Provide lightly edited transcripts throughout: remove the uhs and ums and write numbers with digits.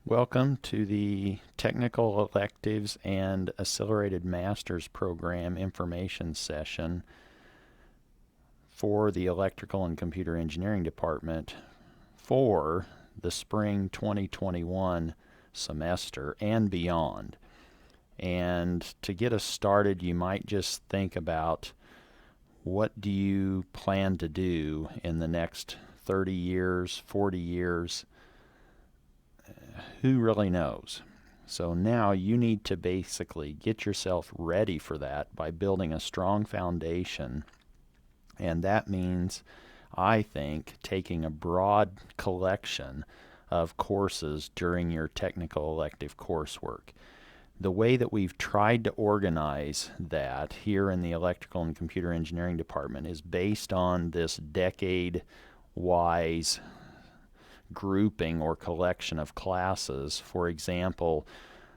Welcome to the Technical Electives and Accelerated Master's Program information session for the Electrical and Computer Engineering Department for the spring 2021 semester and beyond. And to get us started, you might just think about, what do you plan to do in the next 30 years, 40 years? Who really knows? So now you need to basically get yourself ready for that by building a strong foundation. And that means, I think, taking a broad collection of courses during your technical elective coursework. The way that we've tried to organize that here in the Electrical and Computer Engineering Department is based on this decade-wise grouping or collection of classes. For example,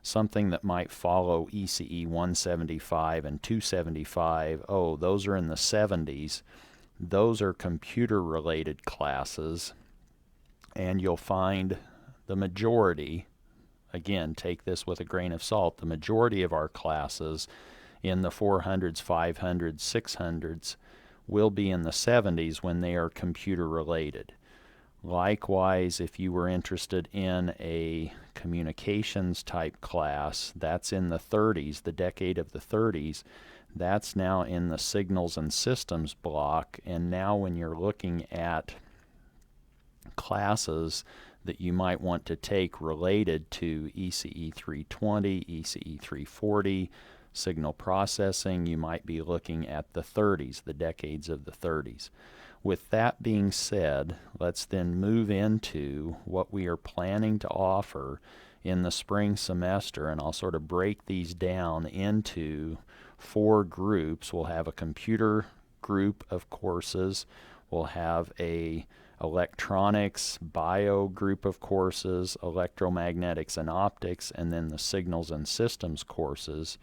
something that might follow ECE 175 and 275, those are in the 70s. Those are computer-related classes, and you'll find the majority, again, take this with a grain of salt, the majority of our classes in the 400s, 500s, 600s will be in the 70s when they are computer-related. Likewise, if you were interested in a communications type class, that's in the 30s, the decade of the 30s. That's now in the signals and systems block. And now when you're looking at classes that you might want to take related to ECE 320, ECE 340, signal processing, you might be looking at the 30s, the decades of the 30s. With that being said, let's then move into what we are planning to offer in the spring semester, and I'll sort of break these down into 4 groups. We'll have a computer group of courses, we'll have a electronics, bio group of courses, electromagnetics and optics, and then the signals and systems courses.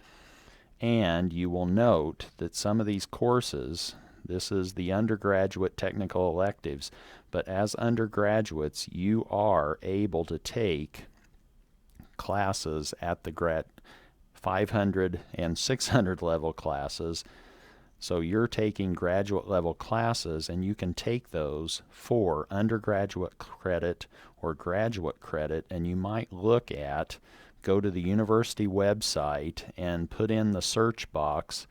And you will note that some of these courses, this is the undergraduate technical electives, but as undergraduates, you are able to take classes at the 500 and 600 level classes. So you're taking graduate level classes, and you can take those for undergraduate credit or graduate credit, and you might go to the university website and put in the search box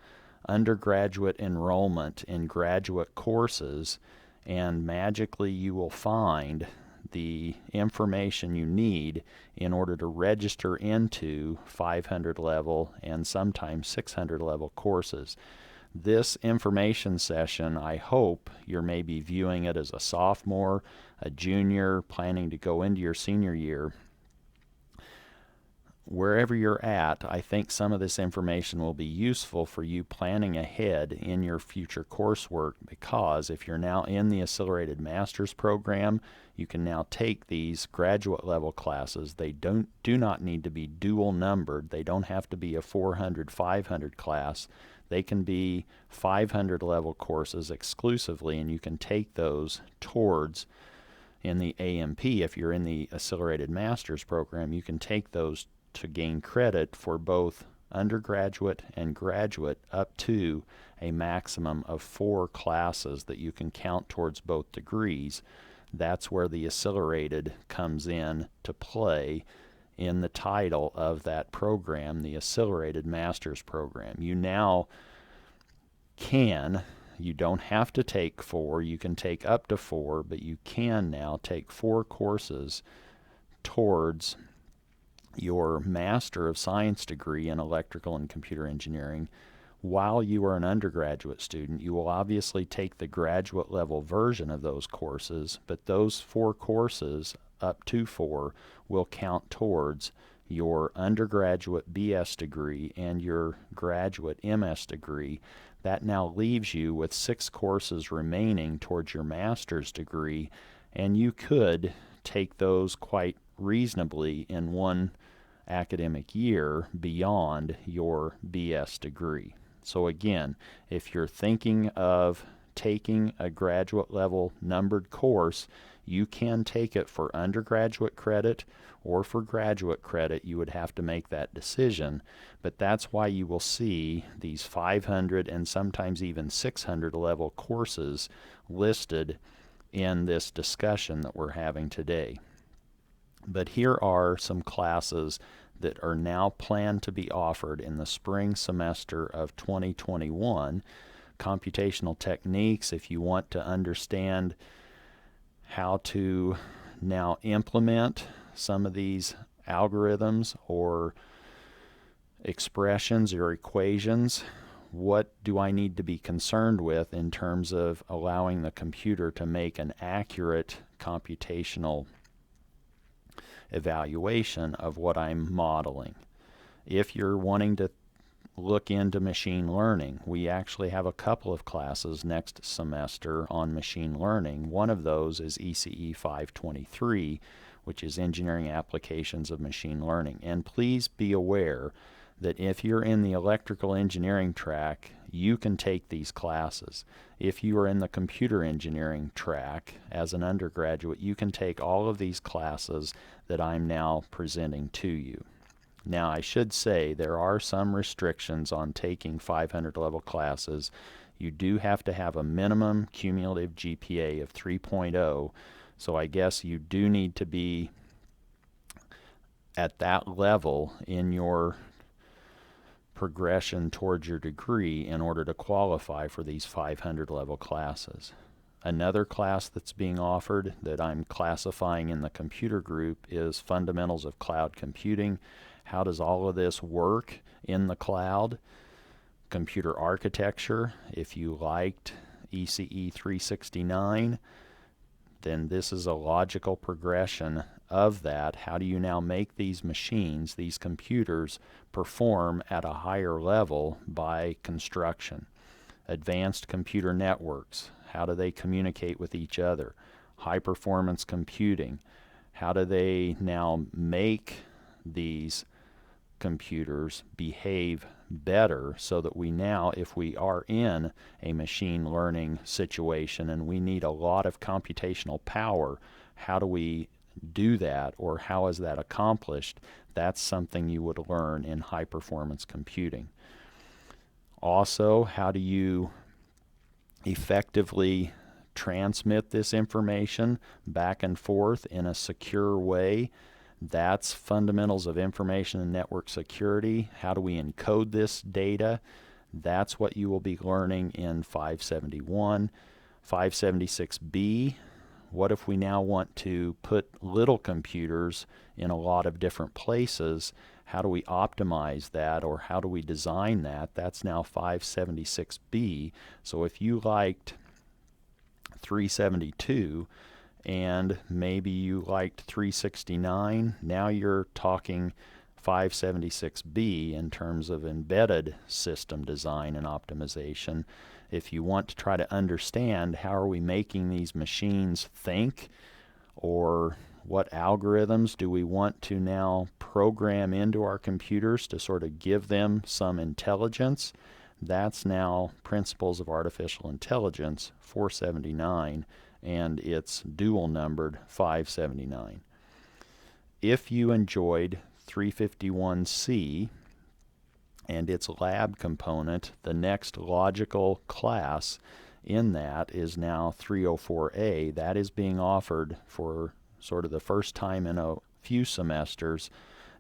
undergraduate enrollment in graduate courses, and magically you will find the information you need in order to register into 500 level and sometimes 600 level courses. This information session, I hope you're maybe viewing it as a sophomore, a junior, planning to go into your senior year. Wherever you're at, I think some of this information will be useful for you planning ahead in your future coursework, because if you're now in the Accelerated Master's Program, you can now take these graduate level classes. They do not need to be dual numbered. They don't have to be a 400, 500 class. They can be 500 level courses exclusively, and you can take those towards, in the AMP, if you're in the Accelerated Master's Program, you can take those to gain credit for both undergraduate and graduate up to a maximum of 4 classes that you can count towards both degrees. That's where the Accelerated comes in to play in the title of that program, the Accelerated Master's Program. You now you don't have to take 4, you can take up to 4, but you can now take 4 courses towards your Master of Science degree in Electrical and Computer Engineering. While you are an undergraduate student, you will obviously take the graduate level version of those courses, but those 4 courses, up to 4, will count towards your undergraduate BS degree and your graduate MS degree. That now leaves you with 6 courses remaining towards your master's degree, and you could take those quite reasonably in one academic year beyond your BS degree. So again, if you're thinking of taking a graduate level numbered course, You can take it for undergraduate credit or for graduate credit. You would have to make that decision, but that's why you will see these 500 and sometimes even 600 level courses listed in this discussion that we're having today. But here are some classes that are now planned to be offered in the spring semester of 2021. Computational Techniques, if you want to understand how to now implement some of these algorithms or expressions or equations. What do I need to be concerned with in terms of allowing the computer to make an accurate computational evaluation of what I'm modeling? If you're wanting to look into machine learning, we actually have a couple of classes next semester on machine learning. One of those is ECE 523, which is Engineering Applications of Machine Learning. And please be aware that if you're in the electrical engineering track, you can take these classes. If you are in the computer engineering track as an undergraduate, you can take all of these classes that I'm now presenting to you. Now, I should say there are some restrictions on taking 500 level classes. You do have to have a minimum cumulative GPA of 3.0, so I guess you do need to be at that level in your progression towards your degree in order to qualify for these 500 level classes. Another class that's being offered that I'm classifying in the computer group is Fundamentals of Cloud Computing. How does all of this work in the cloud? Computer architecture. If you liked ECE 369, then this is a logical progression of that. How do you now make these machines, these computers, perform at a higher level by construction? Advanced computer networks. How do they communicate with each other? High performance computing. How do they now make these computers behave better so that we now, if we are in a machine learning situation and we need a lot of computational power, how do we do that, or how is that accomplished? That's something you would learn in high performance computing. Also, how do you effectively transmit this information back and forth in a secure way? That's Fundamentals of Information and Network Security. How do we encode this data? That's what you will be learning in 571. 576B, what if we now want to put little computers in a lot of different places? How do we optimize that, or how do we design that? That's now 576B. So if you liked 372 and maybe you liked 369, now you're talking 576B in terms of embedded system design and optimization. If you want to try to understand how are we making these machines think, or what algorithms do we want to now program into our computers to sort of give them some intelligence, that's now Principles of Artificial Intelligence 479, and it's dual numbered 579. If you enjoyed 351C and its lab component, the next logical class in that is now 304A. That is being offered for sort of the first time in a few semesters,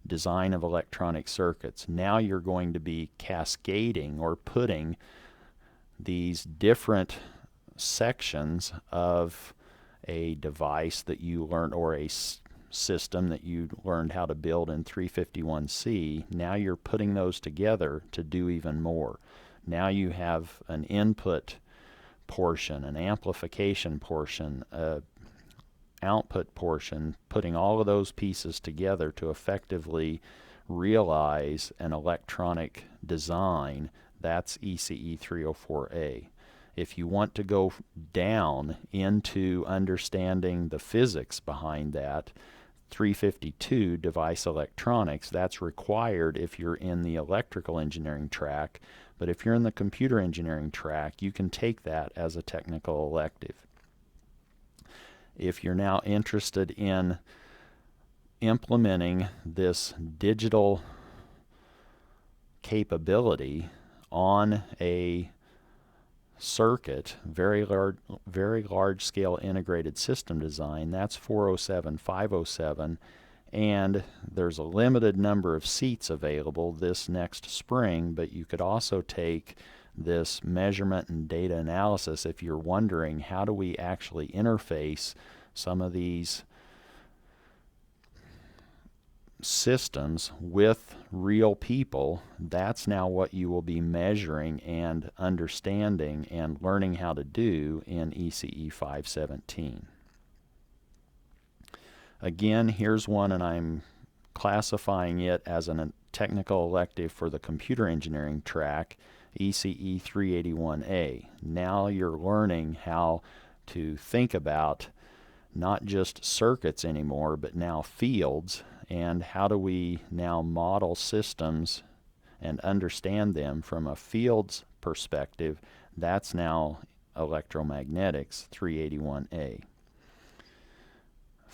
design of electronic circuits. Now you're going to be cascading or putting these different sections of a device that you learned, or a system that you learned how to build in 351C. Now you're putting those together to do even more. Now you have an input portion, an amplification portion, a output portion, putting all of those pieces together to effectively realize an electronic design. That's ECE 304A. If you want to go down into understanding the physics behind that, 352, device electronics, that's required if you're in the electrical engineering track, but if you're in the computer engineering track, you can take that as a technical elective. if you're now interested in implementing this digital capability on a circuit, very large scale integrated system design, that's 407, 507, and there's a limited number of seats available this next spring, but you could also take this measurement and data analysis if you're wondering how do we actually interface some of these systems with real people. That's now what you will be measuring and understanding and learning how to do in ECE 517. Again, here's one, and I'm classifying it as a technical elective for the computer engineering track, ECE 381A. Now you're learning how to think about not just circuits anymore, but now fields, and how do we now model systems and understand them from a fields perspective. That's now electromagnetics 381A.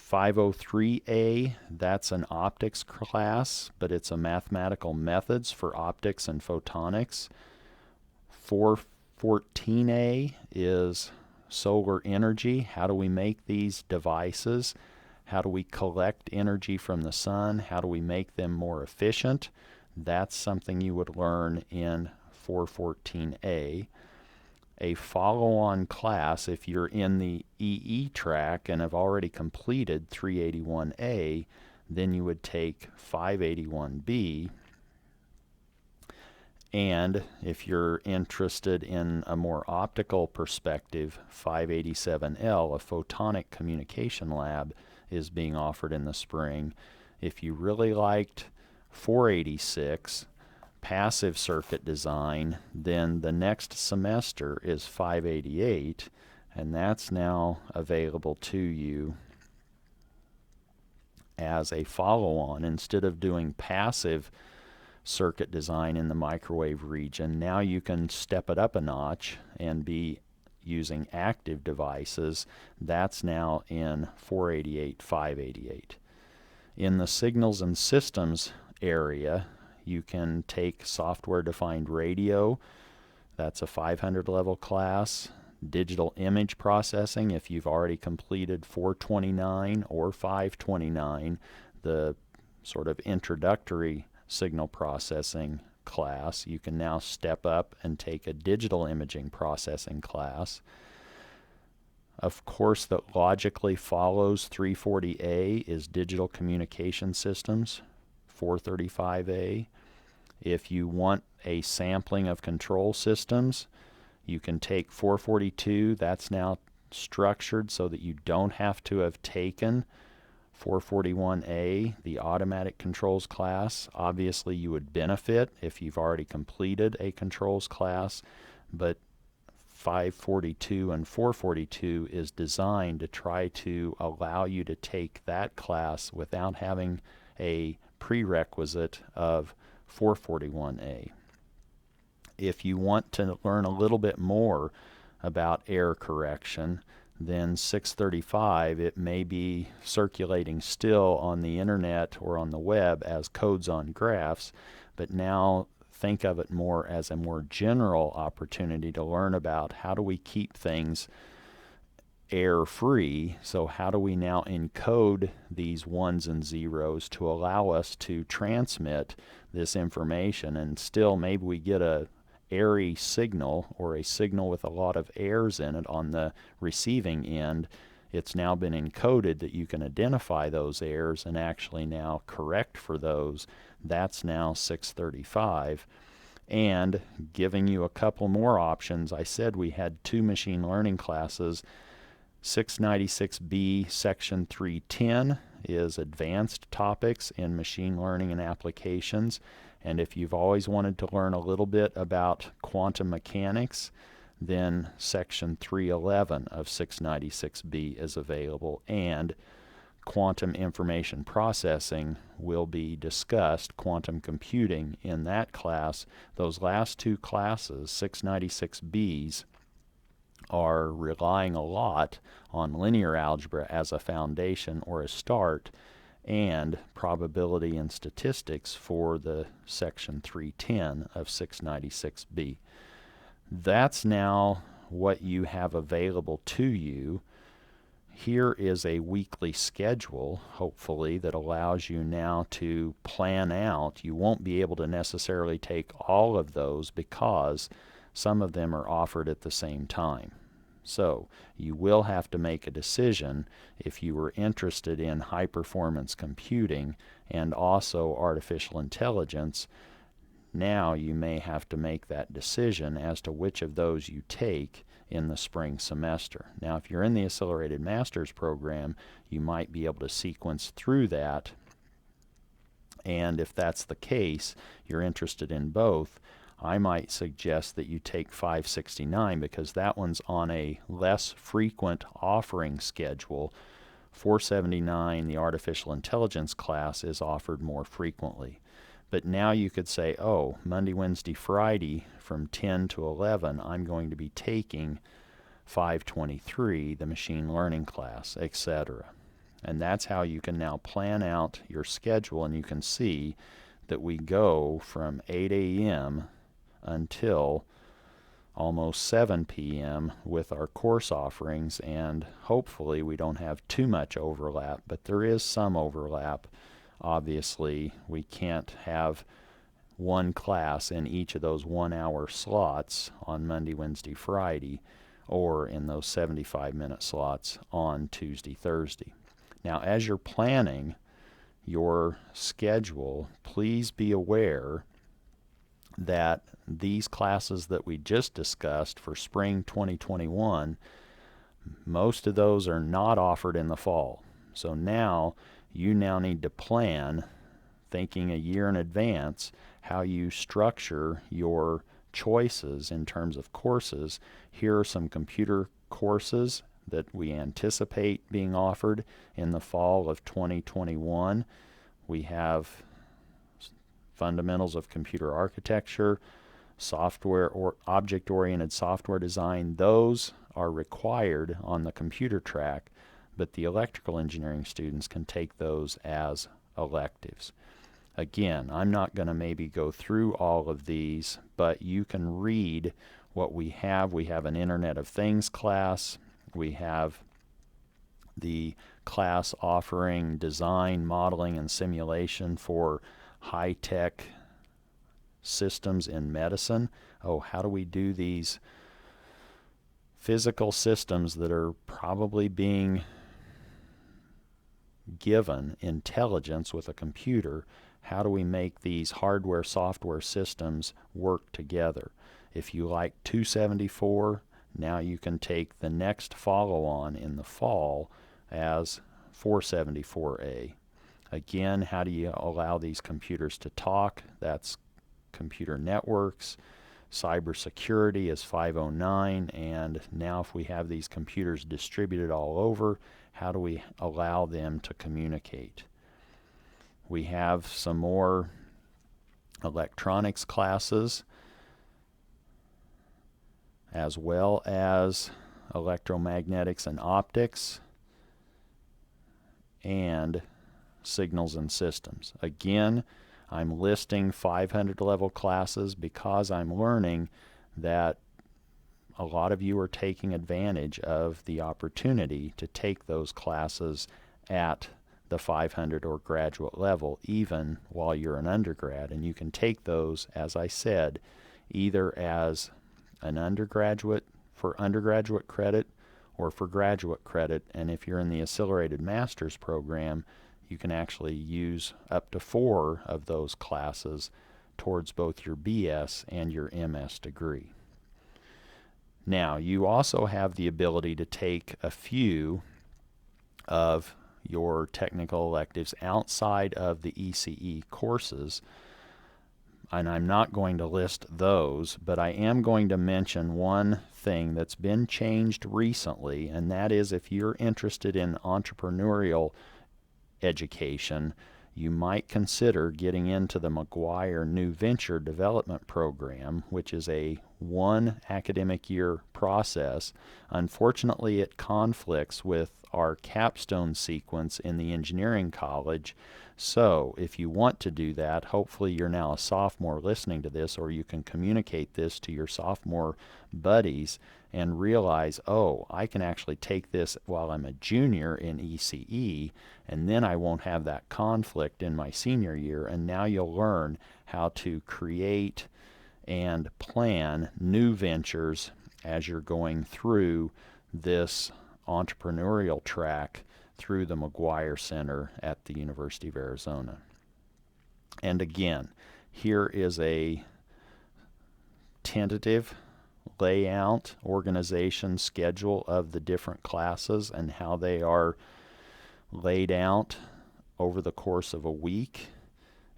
503A, that's an optics class, but it's a mathematical methods for optics and photonics. 414A is solar energy. How do we make these devices? How do we collect energy from the sun? How do we make them more efficient? That's something you would learn in 414A. A follow-on class, if you're in the EE track and have already completed 381A, then you would take 581B. And if you're interested in a more optical perspective, 587L, a photonic communication lab, is being offered in the spring. If you really liked 486, passive circuit design, then the next semester is 588, and that's now available to you as a follow-on. Instead of doing passive circuit design in the microwave region, now you can step it up a notch and be using active devices. That's now in 488, 588. In the signals and systems area, you can take software-defined radio. That's a 500 level class. Digital image processing, if you've already completed 429 or 529, the sort of introductory signal processing class, you can now step up and take a digital imaging processing class. Of course, that logically follows 340A is digital communication systems, 435A. If you want a sampling of control systems, you can take 442. That's now structured so that you don't have to have taken 441A, the automatic controls class. Obviously, you would benefit if you've already completed a controls class, but 542 and 442 is designed to try to allow you to take that class without having a prerequisite of 441A. If you want to learn a little bit more about error correction, then 635, it may be circulating still on the internet or on the web as codes on graphs, but now think of it more as a more general opportunity to learn about how do we keep things error-free. So how do we now encode these ones and zeros to allow us to transmit this information, and still maybe we get a airy signal or a signal with a lot of errors in it on the receiving end. It's now been encoded that you can identify those errors and actually now correct for those. That's now 635. And giving you a couple more options, I said we had 2 machine learning classes. 696B Section 310 is Advanced Topics in Machine Learning and Applications. And if you've always wanted to learn a little bit about quantum mechanics, then Section 311 of 696B is available, and quantum information processing will be discussed, quantum computing, in that class. Those last 2 classes, 696Bs, are relying a lot on linear algebra as a foundation or a start, and probability and statistics for the section 310 of 696B. That's now what you have available to you. Here is a weekly schedule, hopefully, that allows you now to plan out. You won't be able to necessarily take all of those because some of them are offered at the same time. So you will have to make a decision if you were interested in high-performance computing and also artificial intelligence. Now you may have to make that decision as to which of those you take in the spring semester. Now, if you're in the Accelerated Master's program, you might be able to sequence through that, and if that's the case, you're interested in both, I might suggest that you take 569 because that one's on a less frequent offering schedule. 479, the artificial intelligence class, is offered more frequently. But now you could say, oh, Monday, Wednesday, Friday from 10 to 11, I'm going to be taking 523, the machine learning class, etc. And that's how you can now plan out your schedule, and you can see that we go from 8 a.m. until almost 7 p.m. with our course offerings, and hopefully we don't have too much overlap, but there is some overlap. Obviously, we can't have one class in each of those 1-hour slots on Monday, Wednesday, Friday, or in those 75-minute slots on Tuesday, Thursday. Now, as you're planning your schedule, please be aware that these classes that we just discussed for spring 2021, most of those are not offered in the fall. So now you need to plan, thinking a year in advance, how you structure your choices in terms of courses. Here are some computer courses that we anticipate being offered in the fall of 2021. We have Fundamentals of Computer Architecture, Software or Object-Oriented Software Design. Those are required on the computer track, but the electrical engineering students can take those as electives. Again, I'm not going to maybe go through all of these, but you can read what we have. We have an Internet of Things class. We have the class offering design, modeling, and simulation for high-tech systems in medicine. Oh, how do we do these physical systems that are probably being given intelligence with a computer? How do we make these hardware software systems work together? If you like 274, now you can take the next follow-on in the fall as 474A. Again, how do you allow these computers to talk? That's computer networks. Cybersecurity is 509, and now if we have these computers distributed all over, how do we allow them to communicate? We have some more electronics classes, as well as electromagnetics and optics, and signals and systems. Again, I'm listing 500 level classes because I'm learning that a lot of you are taking advantage of the opportunity to take those classes at the 500 or graduate level even while you're an undergrad, and you can take those, as I said, either as an undergraduate for undergraduate credit or for graduate credit, and if you're in the Accelerated Master's program, you can actually use up to 4 of those classes towards both your BS and your MS degree. Now, you also have the ability to take a few of your technical electives outside of the ECE courses, and I'm not going to list those, but I am going to mention one thing that's been changed recently, and that is if you're interested in entrepreneurial education, you might consider getting into the McGuire New Venture Development Program, which is a 1 academic year process. Unfortunately, it conflicts with our capstone sequence in the engineering college. So if you want to do that, hopefully you're now a sophomore listening to this, or you can communicate this to your sophomore buddies and realize, oh, I can actually take this while I'm a junior in ECE, and then I won't have that conflict in my senior year, and now you'll learn how to create and plan new ventures as you're going through this entrepreneurial track through the McGuire Center at the University of Arizona. And again, here is a tentative layout, organization, schedule of the different classes and how they are laid out over the course of a week.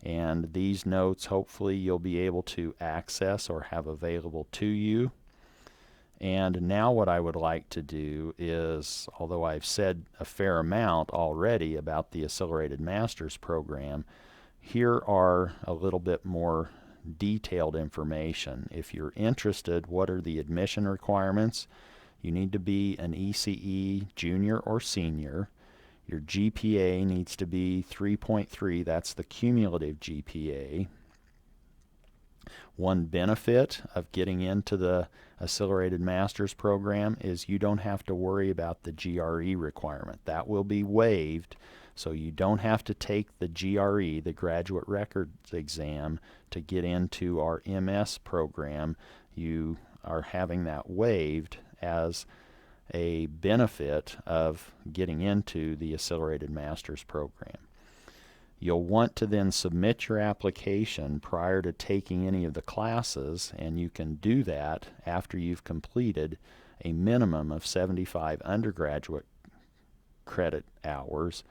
And these notes hopefully you'll be able to access or have available to you. And now what I would like to do is, although I've said a fair amount already about the Accelerated Master's Program, here are a little bit more detailed information. If you're interested, what are the admission requirements? You need to be an ECE junior or senior. Your GPA needs to be 3.3. That's the cumulative GPA. One benefit of getting into the Accelerated Master's Program is you don't have to worry about the GRE requirement. That will be waived, so you don't have to take the GRE, the Graduate Records Exam, to get into our MS program. You are having that waived as a benefit of getting into the Accelerated Master's Program. You'll want to then submit your application prior to taking any of the classes, and you can do that after you've completed a minimum of 75 undergraduate credit hours,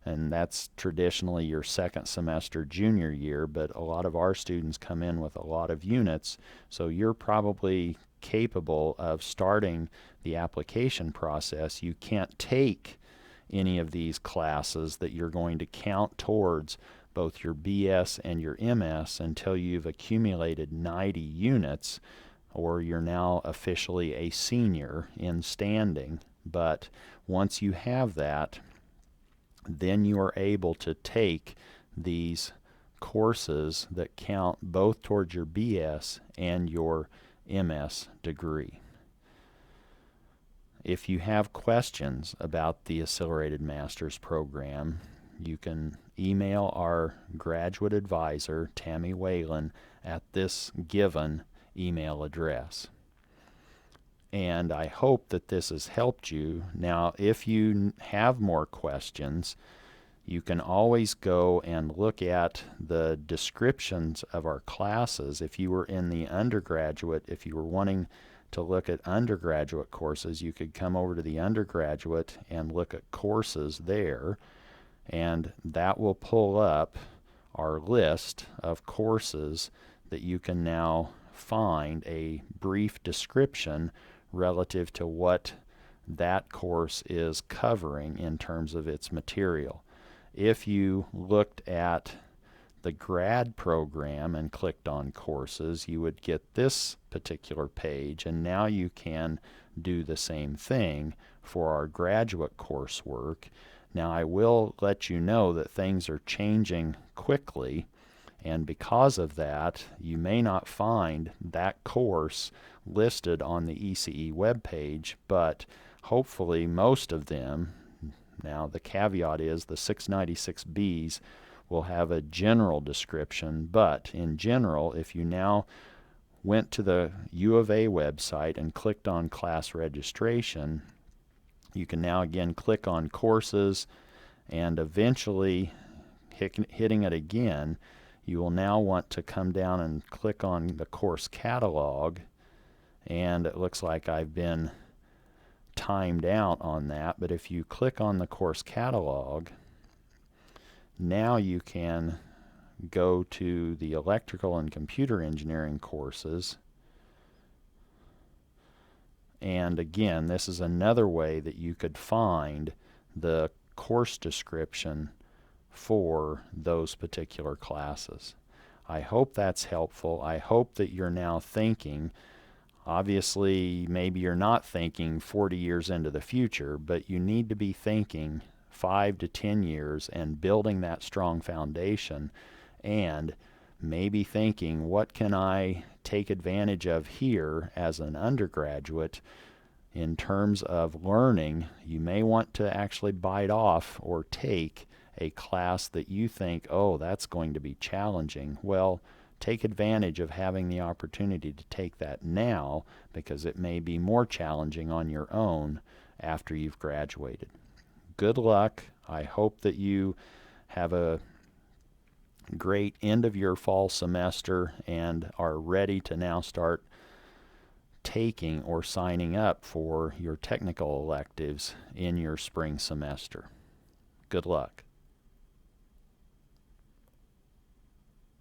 and that's traditionally your second semester junior year, but a lot of our students come in with a lot of units, so you're probably capable of starting the application process. You can't take any of these classes that you're going to count towards both your BS and your MS until you've accumulated 90 units, or you're now officially a senior in standing. But once you have that, then you are able to take these courses that count both towards your BS and your MS degree. If you have questions about the Accelerated Master's Program, you can email our graduate advisor, Tammy Whalen, at this given email address. And I hope that this has helped you. Now, if you have more questions, you can always go and look at the descriptions of our classes. If you were in the undergraduate, if you were wanting to look at undergraduate courses, you could come over to the undergraduate and look at courses there, and that will pull up our list of courses that you can now find a brief description relative to what that course is covering in terms of its material. If you looked at the grad program and clicked on courses, you would get this particular page, and now you can do the same thing for our graduate coursework. Now, I will let you know that things are changing quickly, and because of that, you may not find that course listed on the ECE webpage, but hopefully most of them, now the caveat is the 696Bs will have a general description, but in general, if you now went to the U of A website and clicked on class registration, you can now again click on courses, and eventually hitting it again, you will now want to come down and click on the course catalog, and it looks like I've been timed out on that, but if you click on the course catalog, now you can go to the electrical and computer engineering courses, and again, this is another way that you could find the course description for those particular classes. I hope that's helpful. I hope that you're now thinking. Obviously, maybe you're not thinking 40 years into the future, but you need to be thinking 5 to 10 years and building that strong foundation, and maybe thinking, what can I take advantage of here as an undergraduate in terms of learning? You may want to actually bite off or take a class that you think, oh, that's going to be challenging. Well, take advantage of having the opportunity to take that now, because it may be more challenging on your own after you've graduated. Good luck. I hope that you have a great end of your fall semester and are ready to now start taking or signing up for your technical electives in your spring semester. Good luck.